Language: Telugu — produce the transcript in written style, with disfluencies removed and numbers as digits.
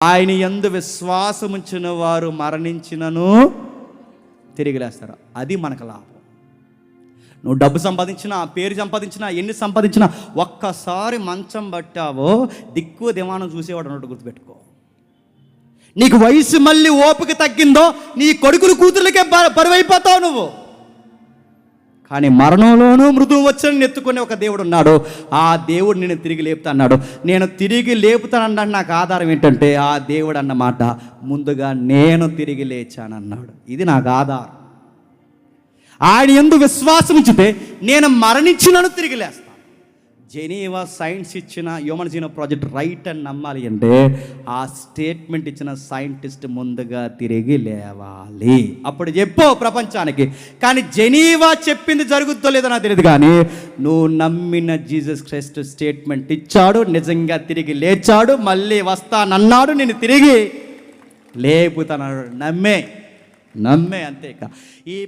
ఆయన యందు విశ్వాసముంచిన వారు మరణించినను తిరిగి లేస్తారు. అది మనకు లాభం. నువ్వు డబ్బు సంపాదించినా, పేరు సంపాదించినా, ఎన్ని సంపాదించినా, ఒక్కసారి మంచం పట్టావో దిక్కు దివాణం చూసేవాడు అన్నట్టు గుర్తుపెట్టుకో. నీకు వయసు మళ్ళీ ఓపిక తగ్గిందో నీ కొడుకులు కూతుర్లకే బరువైపోతావు నువ్వు. కానీ మరణంలోనూ మృదువు వచ్చని ఎత్తుకునే ఒక దేవుడు ఉన్నాడు. ఆ దేవుడు నేను తిరిగి లేపుతా అన్నాడు. నేను తిరిగి లేపుతానన్నాడు. నాకు ఆధారం ఏంటంటే ఆ దేవుడు అన్నమాట ముందుగా నేను తిరిగి లేచానన్నాడు. ఇది నాకు ఆధారం. ఆయన యందు విశ్వాసం ఉంచితే నేను మరణించినను తిరిగి లేస్తాను. జెనీవా సైన్స్ ఇచ్చిన హ్యూమన్ జీనోమ్ ప్రాజెక్ట్ రైట్ అని నమ్మాలి అంటే ఆ స్టేట్మెంట్ ఇచ్చిన సైంటిస్ట్ ముందుగా తిరిగి లేవాలి. అప్పుడు చెప్పు ప్రపంచానికి. కానీ జెనీవా చెప్పింది జరుగుతుందో లేదో నాకు తెలియదు, కానీ నువ్వు నమ్మిన జీసస్ క్రైస్ట్ స్టేట్మెంట్ ఇచ్చాడు, నిజంగా తిరిగి లేచాడు, మళ్ళీ వస్తానన్నాడు, నేను తిరిగి లేపుతానన్నాడు. నమ్మే అంతే. ఈ